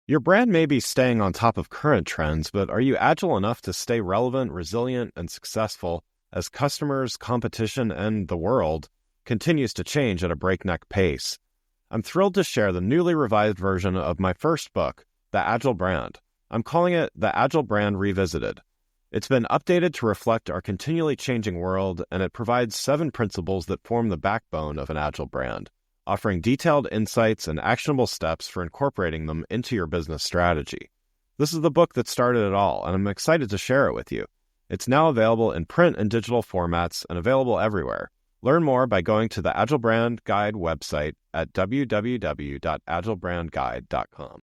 Your brand may be staying on top of current trends, but are you agile enough to stay relevant, resilient, and successful as customers, competition, and the world continues to change at a breakneck pace? I'm thrilled to share the newly revised version of my first book, The Agile Brand. I'm calling it The Agile Brand Revisited. It's been updated to reflect our continually changing world, and it provides 7 principles that form the backbone of an agile brand, offering detailed insights and actionable steps for incorporating them into your business strategy. This is the book that started it all, and I'm excited to share it with you. It's now available in print and digital formats and available everywhere. Learn more by going to the Agile Brand Guide website at www.agilebrandguide.com.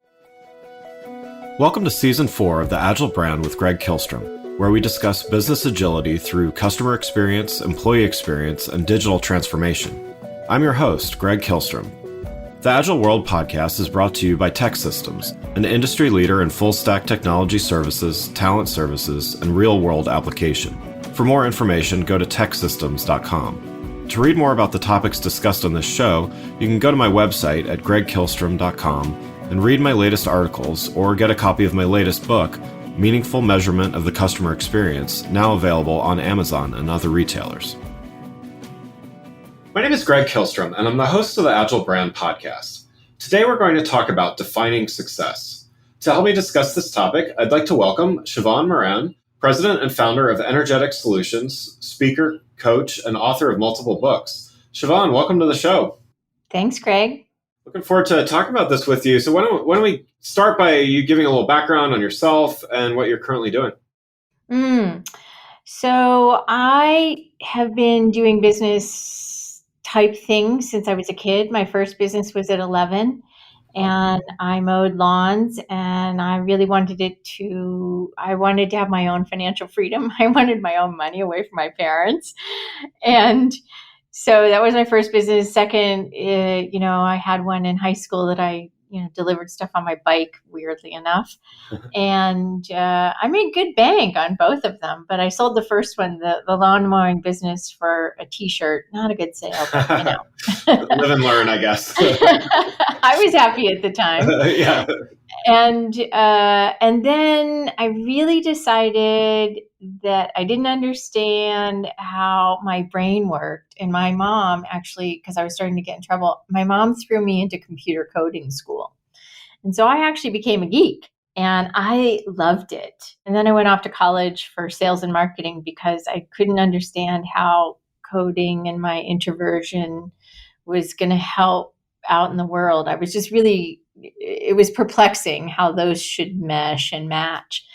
Welcome to Season 4 of The Agile Brand with Greg Kihlstrom, where we discuss business agility through customer experience, employee experience, and digital transformation. I'm your host, Greg Kihlstrom. The Agile World podcast is brought to you by TEKsystems, an industry leader in full-stack technology services, talent services, and real-world application. For more information, go to teksystems.com. To read more about the topics discussed on this show, you can go to my website at gregkihlstrom.com and read my latest articles or get a copy of my latest book, Meaningful Measurement of the Customer Experience, now available on Amazon and other retailers. My name is Greg Kihlstrom, and I'm the host of the Agile Brand podcast. Today, we're going to talk about defining success. To help me discuss this topic, I'd like to welcome Sheevaun Moran, president and founder of Energetic Solutions, speaker, coach, and author of multiple books. Sheevaun, welcome to the show. Thanks, Greg. Looking forward to talking about this with you. So why don't we start by you giving a little background on yourself and what you're currently doing? So I have been doing business type things since I was a kid. My first business was at 11, and I mowed lawns, and I really wanted to have my own financial freedom. I wanted my own money away from my parents. And so that was my first business. Second, I had one in high school that I, delivered stuff on my bike, weirdly enough. And I made good bank on both of them, but I sold the first one, the lawn mowing business, for a T-shirt. Not a good sale, but Live and learn, I guess. I was happy at the time. Yeah. And then I really decided that I didn't understand how my brain worked. And my mom actually, because I was starting to get in trouble, my mom threw me into computer coding school. And so I actually became a geek, and I loved it. And then I went off to college for sales and marketing because I couldn't understand how coding and my introversion was going to help out in the world. I was just it was perplexing how those should mesh and match.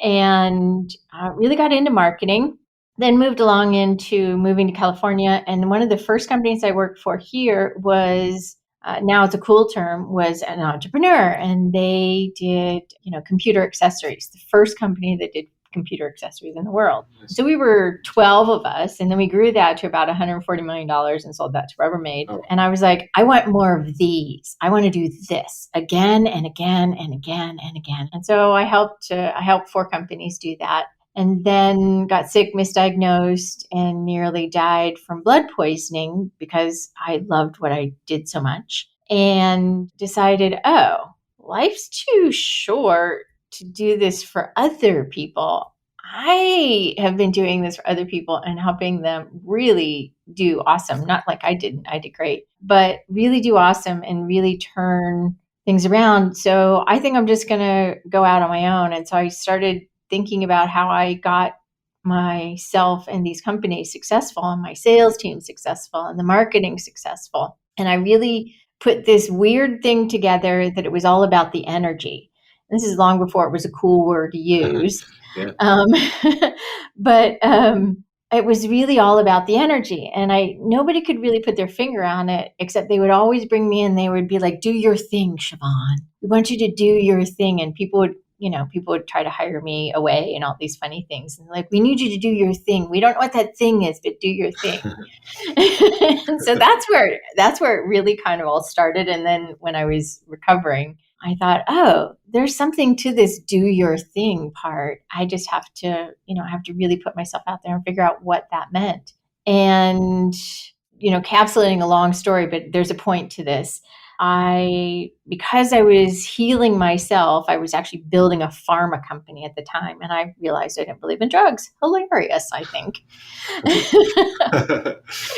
And I really got into marketing, then moved along into moving to California. And one of the first companies I worked for here was, now it's a cool term, was an entrepreneur. And they did, computer accessories, the first company that did computer accessories in the world. So we were 12 of us, and then we grew that to about $140 million and sold that to Rubbermaid. Oh. And I was like, I want more of these. I want to do this again and again and again and again. And so I helped 4 companies do that, and then got sick, misdiagnosed, and nearly died from blood poisoning because I loved what I did so much, and decided, life's too short to do this for other people. I have been doing this for other people and helping them really do awesome. Not like I did great, but really do awesome and really turn things around. So I think I'm just going to go out on my own. And so I started thinking about how I got myself and these companies successful, and my sales team successful, and the marketing successful. And I really put this weird thing together that it was all about the energy. This is long before it was a cool word to use. Yeah. But it was really all about the energy. And nobody could really put their finger on it, except they would always bring me in. They would be like, do your thing, Sheevaun. We want you to do your thing. And people would try to hire me away and all these funny things. And like, we need you to do your thing. We don't know what that thing is, but do your thing. And so that's where it really kind of all started. And then when I was recovering, I thought, there's something to this do your thing part. I just have to really put myself out there and figure out what that meant. And, capsulating a long story, but there's a point to this. Because I was healing myself, I was actually building a pharma company at the time, and I realized I didn't believe in drugs. Hilarious, I think,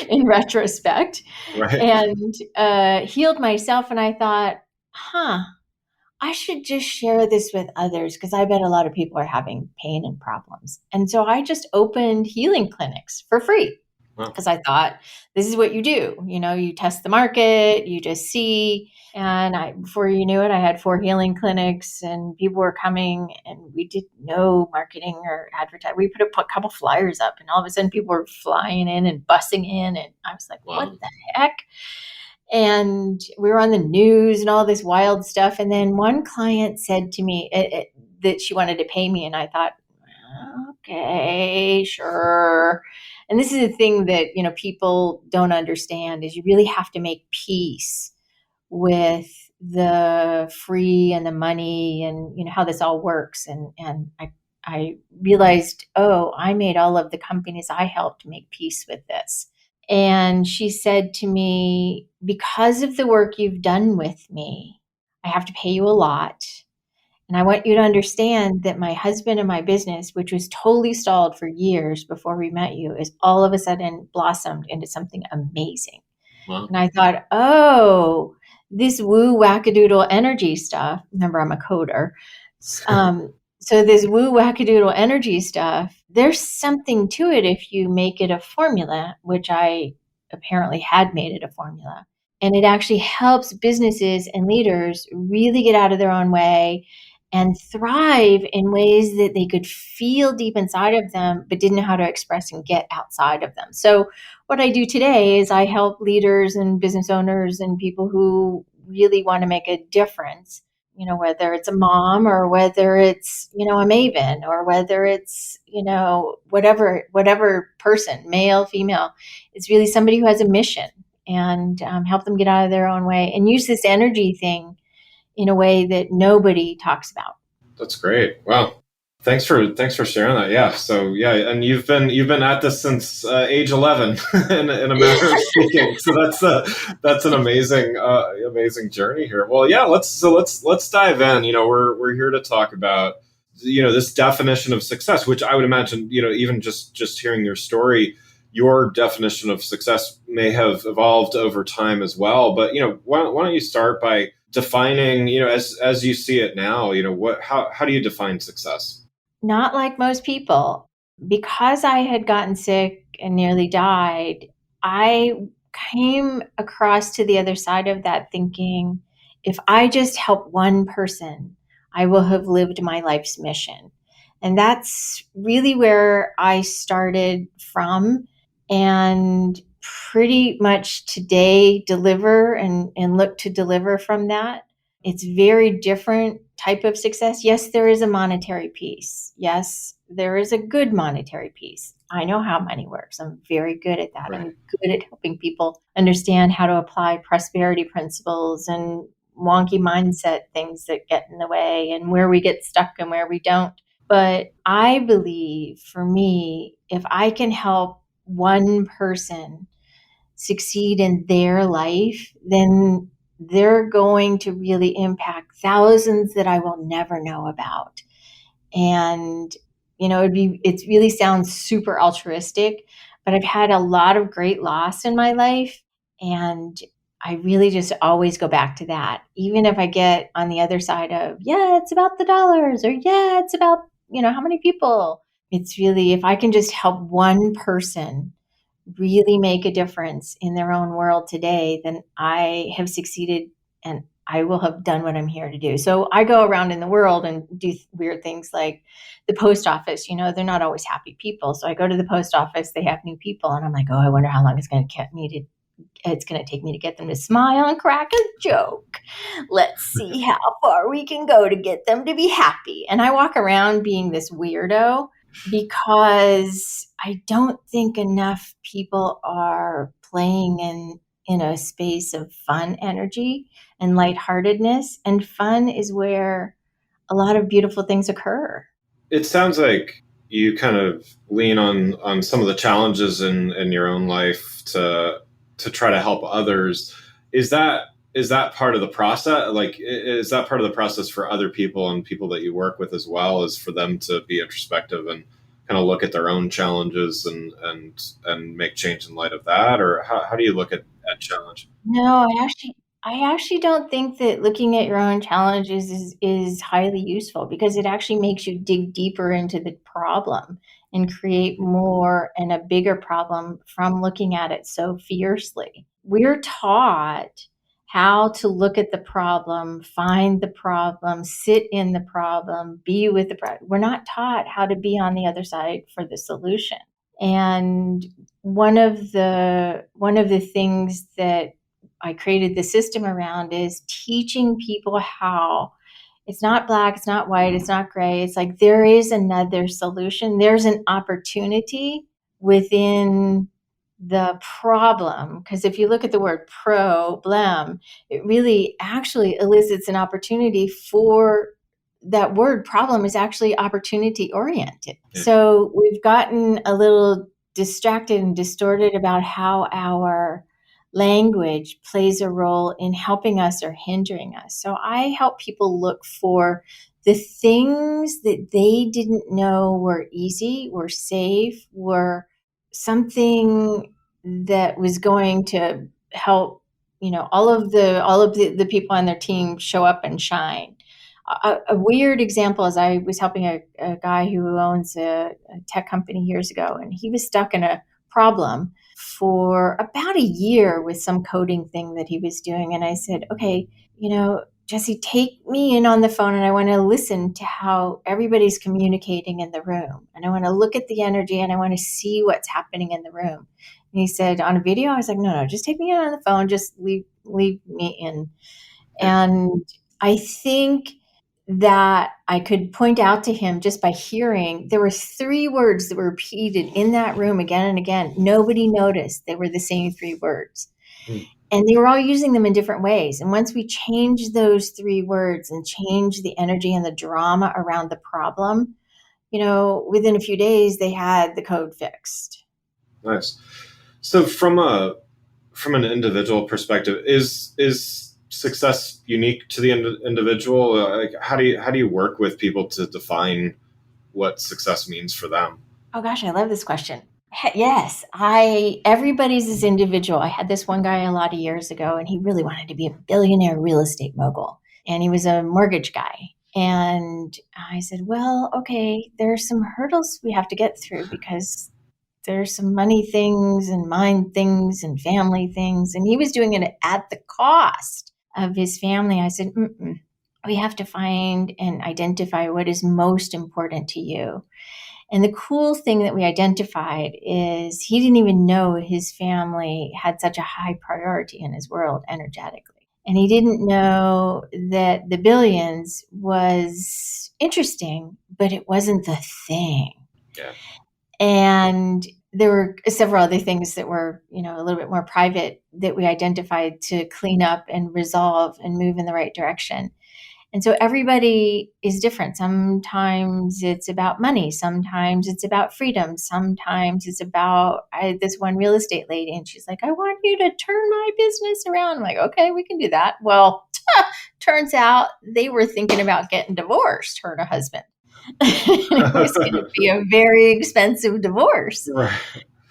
in retrospect. Right. And healed myself, and I thought, huh, I should just share this with others because I bet a lot of people are having pain and problems. And so I just opened healing clinics for free Wow. because I thought this is what you do. You test the market, you just see. And before you knew it, I had 4 healing clinics and people were coming, and we did no marketing or advertising. We put a couple flyers up, and all of a sudden people were flying in and bussing in. And I was like, what Wow. the heck? And we were on the news and all this wild stuff. And then one client said to me that she wanted to pay me. And I thought, okay, sure. And this is the thing that, people don't understand is you really have to make peace with the free and the money and, how this all works. And I realized, oh, I made all of the companies I helped make peace with this. And she said to me, because of the work you've done with me, I have to pay you a lot. And I want you to understand that my husband and my business, which was totally stalled for years before we met you, is all of a sudden blossomed into something amazing. Wow. And I thought, oh, this woo wackadoodle energy stuff. Remember, I'm a coder. So this woo wackadoodle energy stuff, there's something to it if you make it a formula, which I apparently had made it a formula. And it actually helps businesses and leaders really get out of their own way and thrive in ways that they could feel deep inside of them, but didn't know how to express and get outside of them. So what I do today is I help leaders and business owners and people who really want to make a difference, whether it's a mom or whether it's, a maven or whether it's, whatever person, male, female, it's really somebody who has a mission, and help them get out of their own way and use this energy thing in a way that nobody talks about. That's great. Wow. Thanks for sharing that. Yeah. So yeah, and you've been at this since age 11 in a matter of speaking. So that's an amazing journey here. Well, yeah. Let's dive in. We're here to talk about this definition of success, which I would imagine even just hearing your story, your definition of success may have evolved over time as well. But why don't you start by defining, as you see it now, how do you define success? Not like most people. Because I had gotten sick and nearly died, I came across to the other side of that thinking, if I just help one person, I will have lived my life's mission. And that's really where I started from. And pretty much today deliver and look to deliver from that. It's very different type of success. Yes, there is a monetary piece. Yes, there is a good monetary piece. I know how money works. I'm very good at that. Right. I'm good at helping people understand how to apply prosperity principles and wonky mindset things that get in the way and where we get stuck and where we don't. But I believe for me, if I can help one person succeed in their life, then they're going to really impact thousands that I will never know about. And, it really sounds super altruistic, but I've had a lot of great loss in my life. And I really just always go back to that. Even if I get on the other side of, yeah, it's about the dollars, or yeah, it's about, how many people. It's really, if I can just help one person really make a difference in their own world today, then I have succeeded and I will have done what I'm here to do. So I go around in the world and do weird things like the post office. They're not always happy people. So I go to the post office, they have new people, and I'm like, oh, I wonder how long it's going to take me to get them to smile and crack a joke. Let's see how far we can go to get them to be happy. And I walk around being this weirdo because I don't think enough people are playing in a space of fun energy and lightheartedness. And fun is where a lot of beautiful things occur. It sounds like you kind of lean on some of the challenges in your own life to try to help others. Is that is that part of the process? Like, is that part of the process for other people and people that you work with as well, is for them to be introspective and kind of look at their own challenges and make change in light of that? Or how do you look at challenge? No, I actually don't think that looking at your own challenges is highly useful, because it actually makes you dig deeper into the problem and create more and a bigger problem from looking at it so fiercely. We're taught how to look at the problem, find the problem, sit in the problem, be with the problem. We're not taught how to be on the other side for the solution. And one of the things that I created the system around is teaching people how it's not black, it's not white, it's not gray. It's like there is another solution. There's an opportunity within the problem. Because if you look at the word problem, it really actually elicits an opportunity for that word. Problem is actually opportunity oriented. Yeah. So we've gotten a little distracted and distorted about how our language plays a role in helping us or hindering us. So I help people look for the things that they didn't know were easy, were safe, were something that was going to help, all of the people on their team show up and shine. A weird example is I was helping a guy who owns a tech company years ago, and he was stuck in a problem for about a year with some coding thing that he was doing. And I said, okay, Jesse, take me in on the phone, and I want to listen to how everybody's communicating in the room. And I want to look at the energy, and I want to see what's happening in the room. And he said, on a video? I was like, no, just take me in on the phone. Just leave me in. And I think that I could point out to him just by hearing, there were 3 words that were repeated in that room again and again. Nobody noticed they were the same 3 words. And they were all using them in different ways. And once we changed those 3 words and changed the energy and the drama around the problem, within a few days, they had the code fixed. Nice. So from an individual perspective, is success unique to the individual? Like, how do you work with people to define what success means for them? Oh gosh, I love this question. Yes, everybody's is individual. I had this one guy a lot of years ago, and he really wanted to be a billionaire real estate mogul, and he was a mortgage guy. And I said, well, okay, there are some hurdles we have to get through, because there's some money things and mind things and family things. And he was doing it at the cost of his family. I said, we have to find and identify what is most important to you. And the cool thing that we identified is he didn't even know his family had such a high priority in his world energetically. And he didn't know that the billions was interesting, but it wasn't the thing. Yeah. And there were several other things that were, a little bit more private that we identified to clean up and resolve and move in the right direction. And so everybody is different. Sometimes it's about money. Sometimes it's about freedom. Sometimes it's about this one real estate lady, and she's like, I want you to turn my business around. I'm like, okay, we can do that. Well, turns out they were thinking about getting divorced, her and her husband. It was going to be a very expensive divorce. Right.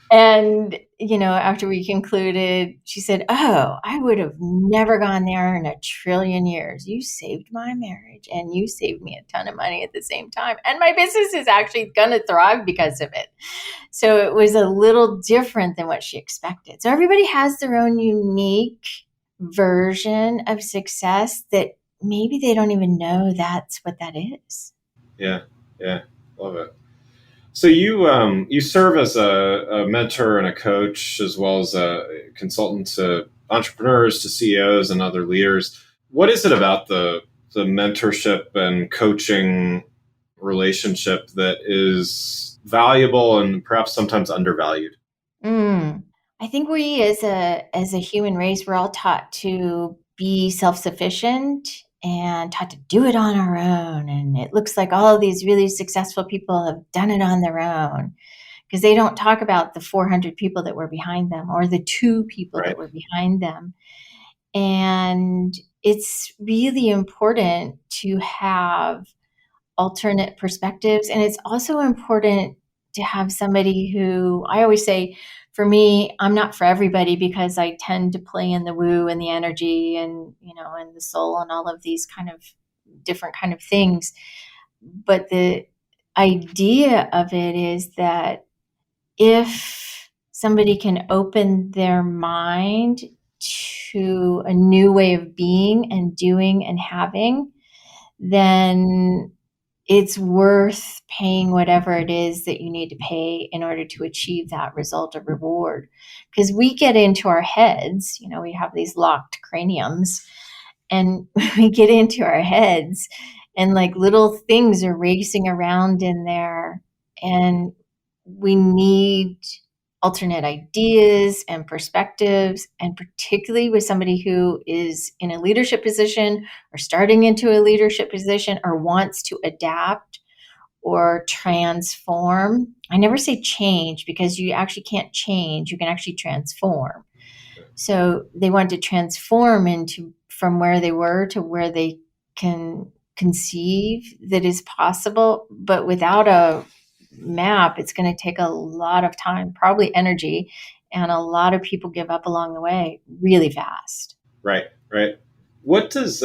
And, after we concluded, she said, oh, I would have never gone there in 1,000,000,000,000 years. You saved my marriage, and you saved me a ton of money at the same time. And my business is actually going to thrive because of it. So it was a little different than what she expected. So everybody has their own unique version of success that maybe they don't even know that's what that is. Yeah. Love it. So you serve as a mentor and a coach, as well as a consultant to entrepreneurs, to CEOs, and other leaders. What is it about the mentorship and coaching relationship that is valuable and perhaps sometimes undervalued? I think we, as a human race, we're all taught to be self-sufficient and taught to do it on our own. And it looks like all of these really successful people have done it on their own, because they don't talk about the 400 people that were behind them, or the 2 people Right. that were behind them. And it's really important to have alternate perspectives. And it's also important to have somebody who, I always say, for me, I'm not for everybody because I tend to play in the woo and the energy and, and the soul and all of these kind of different kind of things. But the idea of it is that if somebody can open their mind to a new way of being and doing and having, then it's worth paying whatever it is that you need to pay in order to achieve that result or reward. Because we get into our heads, we have these locked craniums, and we get into our heads, and like little things are racing around in there, and we need alternate ideas and perspectives, and particularly with somebody who is in a leadership position or starting into a leadership position or wants to adapt or transform. I never say change because you actually can't change, you can actually transform. So they want to transform into from where they were to where they can conceive that is possible, but without a map, it's going to take a lot of time, probably energy, and a lot of people give up along the way really fast. Right. What does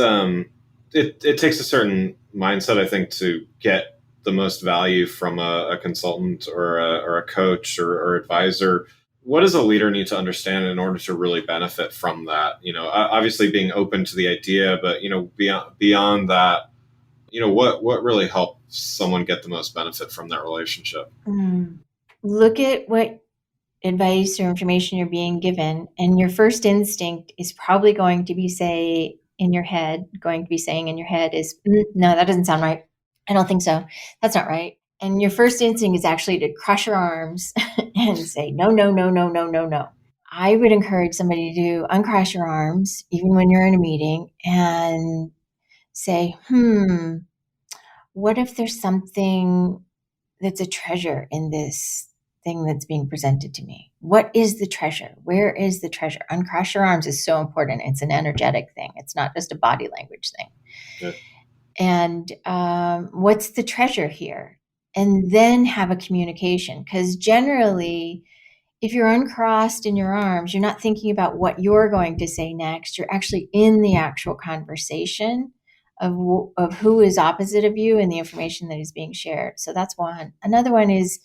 it takes a certain mindset, I think, to get the most value from a consultant or a coach or advisor. What does a leader need to understand in order to really benefit from that? Obviously being open to the idea, but beyond that, what really helps someone get the most benefit from that relationship? Look at what advice or information you're being given, and your first instinct is probably going to be saying in your head is, no, that doesn't sound right. I don't think so. That's not right. And your first instinct is actually to crush your arms and say, no, no, no, no, no, no, no. I would encourage somebody to uncross your arms, even when you're in a meeting, and say, what if there's something that's a treasure in this thing that's being presented to me? What is the treasure? Where is the treasure? Uncross your arms is so important. It's an energetic thing. It's not just a body language thing. Yeah. And what's the treasure here? And then have a communication. Because generally, if you're uncrossed in your arms, you're not thinking about what you're going to say next. You're actually in the actual conversation of who is opposite of you and the information that is being shared. So that's one. Another one is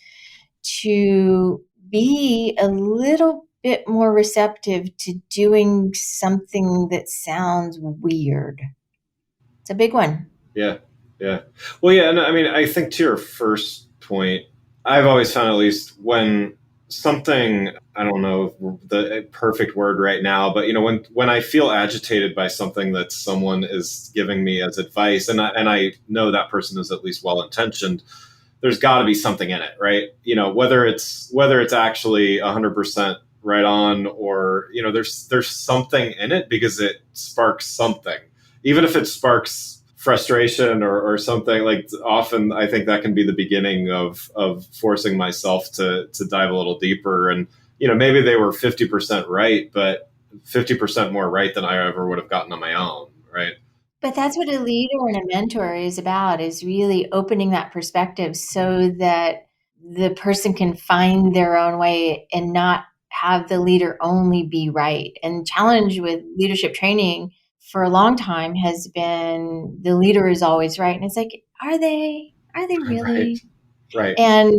to be a little bit more receptive to doing something that sounds weird. It's a big one. Yeah. Well, yeah, and I mean, I think to your first point, I've always found, at least when something, I don't know the perfect word right now, but when I feel agitated by something that someone is giving me as advice, and I know that person is at least well intentioned, there's got to be something in it, right? Whether it's actually 100% right on, or there's something in it because it sparks something, even if it sparks frustration or something. Like, often I think that can be the beginning of forcing myself to dive a little deeper. And maybe they were 50% right, but 50% more right than I ever would have gotten on my own, right? But that's what a leader and a mentor is about, is really opening that perspective so that the person can find their own way and not have the leader only be right. And challenge with leadership training for a long time has been the leader is always right. And it's like, are they really? Right. And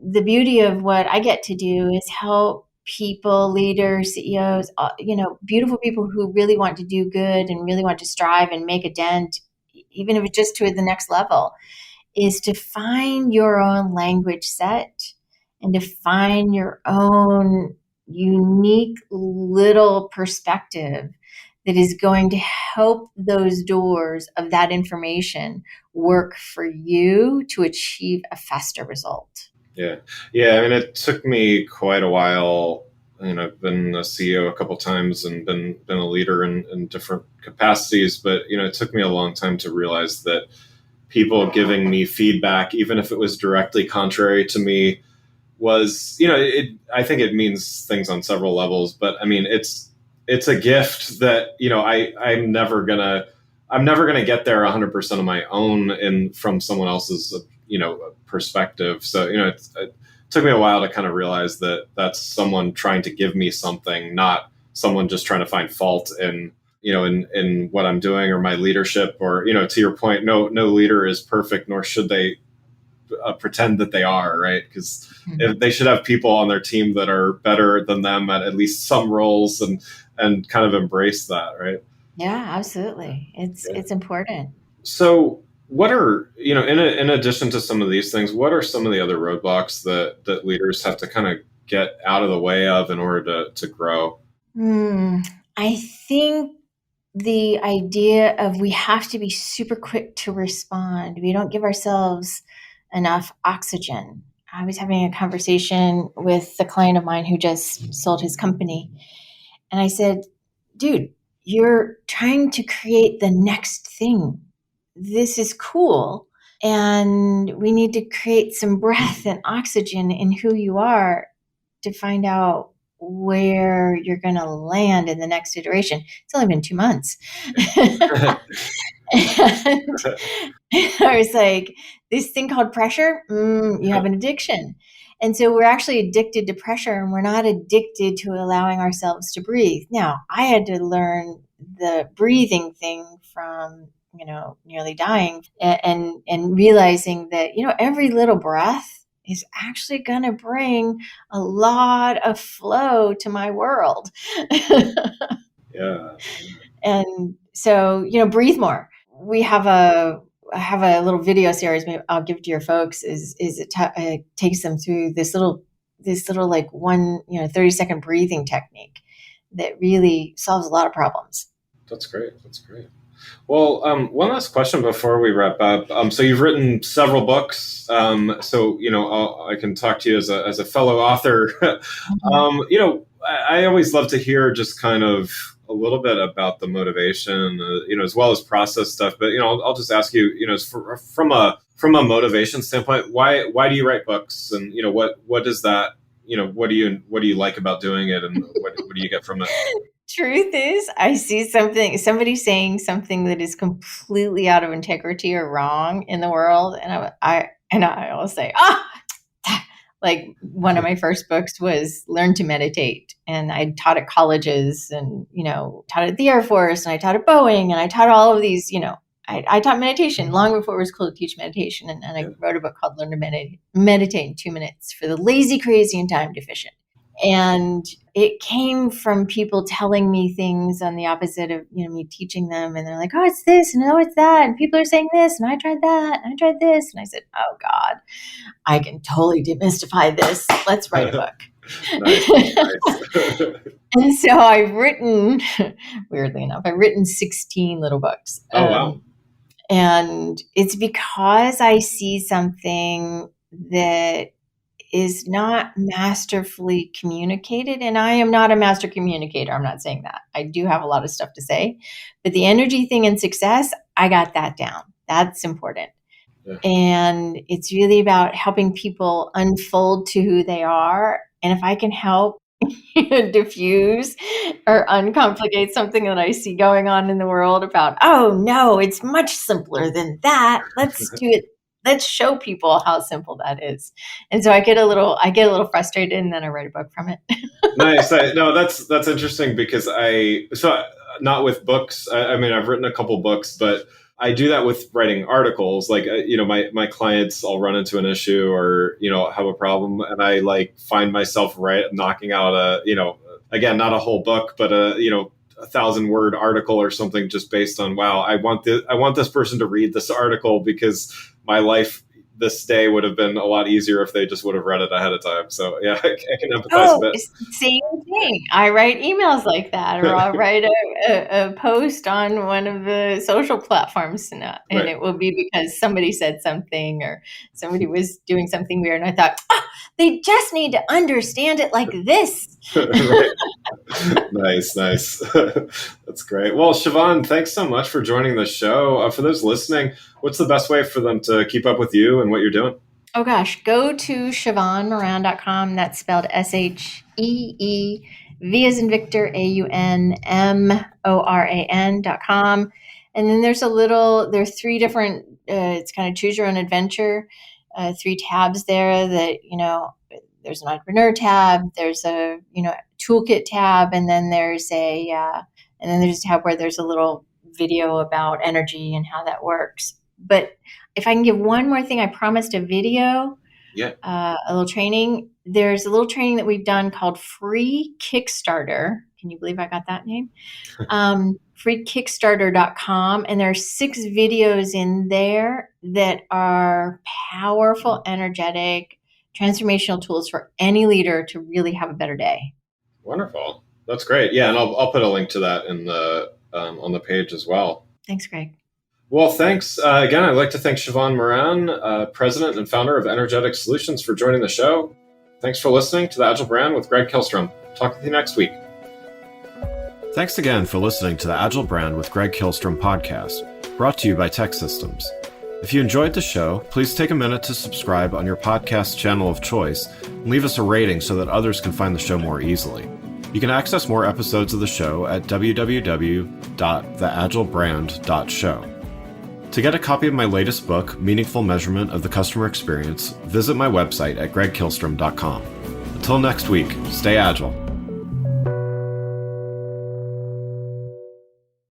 the beauty of what I get to do is help people, leaders, CEOs, beautiful people who really want to do good and really want to strive and make a dent, even if it's just to the next level, is to find your own language set and to find your own unique little perspective that is going to help those doors of that information work for you to achieve a faster result. Yeah. I mean, it took me quite a while. I've been a CEO a couple times and been a leader in different capacities, but it took me a long time to realize that people giving me feedback, even if it was directly contrary to me, was, I think it means things on several levels, but I mean, it's it's a gift that, I'm never gonna get there 100% on my own and from someone else's, perspective. So, it took me a while to kind of realize that that's someone trying to give me something, not someone just trying to find fault in what I'm doing or my leadership, or, to your point, no leader is perfect, nor should they pretend that they are, right? Because if they should have people on their team that are better than them at least some roles, and kind of embrace that, right? Yeah, absolutely. Yeah. It's important. So, what are, in addition to some of these things, what are some of the other roadblocks that leaders have to kind of get out of the way of in order to grow? I think the idea of we have to be super quick to respond. We don't give ourselves enough oxygen. I was having a conversation with a client of mine who just sold his company. And I said, dude, you're trying to create the next thing. This is cool. And we need to create some breath and oxygen in who you are to find out where you're going to land in the next iteration. It's only been 2 months. And I was like, this thing called pressure, you have an addiction. And so we're actually addicted to pressure, and we're not addicted to allowing ourselves to breathe. Now, I had to learn the breathing thing from, nearly dying, and realizing that, every little breath is actually going to bring a lot of flow to my world. Yeah. And so, breathe more. I have a little video series. Maybe I'll give to your folks. It takes them through this little like 30-second breathing technique that really solves a lot of problems. That's great. That's great. Well, one last question before we wrap up. So you've written several books. So I can talk to you as a fellow author. I always love to hear just kind of a little bit about the motivation, as well as process stuff. But I'll just ask you, from a motivation standpoint, why do you write books, and what does that, what do you like about doing it, and what do you get from it? Truth is, I see somebody saying something that is completely out of integrity or wrong in the world, and I will say, like one of my first books was Learn to Meditate, and I taught at colleges, and taught at the Air Force, and I taught at Boeing, and I taught all of these. I taught meditation long before it was cool to teach meditation, and I wrote a book called Learn to Meditate in 2 minutes for the lazy, crazy, and time deficient. And it came from people telling me things on the opposite of me teaching them, and they're like, oh, it's this, and oh, it's that, and people are saying this, and I tried that, and I tried this, and I said, oh God, I can totally demystify this. Let's write a book. Nice. And so weirdly enough, I've written 16 little books. Oh, wow. And it's because I see something that is not masterfully communicated. And I am not a master communicator. I'm not saying that. I do have a lot of stuff to say. But the energy thing and success, I got that down. That's important. Yeah. And it's really about helping people unfold to who they are. And if I can help diffuse or uncomplicate something that I see going on in the world about, oh no, it's much simpler than that. Let's do it. Let's show people how simple that is. And so I get a little frustrated, and then I write a book from it. Nice. No, that's interesting, because not with books. I mean, I've written a couple books, but I do that with writing articles. Like, my clients, I'll run into an issue or, have a problem, and I find myself knocking out again, not a whole book, but a 1,000-word article or something, just based on, wow, I want this person to read this article, because my life this day would have been a lot easier if they just would have read it ahead of time. So yeah, I can empathize a bit. Same thing. I write emails like that, or I'll write a post on one of the social platforms, and right. It will be because somebody said something, or somebody was doing something weird, and I thought, they just need to understand it like this. Nice. That's great. Well, Sheevaun, thanks so much for joining the show. For those listening, what's the best way for them to keep up with you and what you're doing? Oh gosh, go to SheevaunMoran.com. That's spelled SheevaunMoran. V as in Victor, AUNMORAN.com. And then there's three different, it's kind of choose your own adventure, 3 tabs there that, there's an entrepreneur tab, there's a, toolkit tab, and then there's a tab where there's a little video about energy and how that works. But if I can give one more thing, I promised a video, a little training. There's a little training that we've done called Free Kickstarter. Can you believe I got that name? freekickstarter.com. And there are 6 videos in there that are powerful, energetic, transformational tools for any leader to really have a better day. Wonderful. That's great. Yeah, and I'll put a link to that in the on the page as well. Thanks, Greg. Well, thanks. Again, I'd like to thank Sheevaun Moran, President and Founder of Energetic Solutions, for joining the show. Thanks for listening to The Agile Brand with Greg Kihlstrom. Talk with you next week. Thanks again for listening to The Agile Brand with Greg Kihlstrom podcast, brought to you by Tech Systems. If you enjoyed the show, please take a minute to subscribe on your podcast channel of choice and leave us a rating so that others can find the show more easily. You can access more episodes of the show at www.theagilebrand.show. To get a copy of my latest book, Meaningful Measurement of the Customer Experience, visit my website at gregkihlstrom.com. Until next week, stay agile.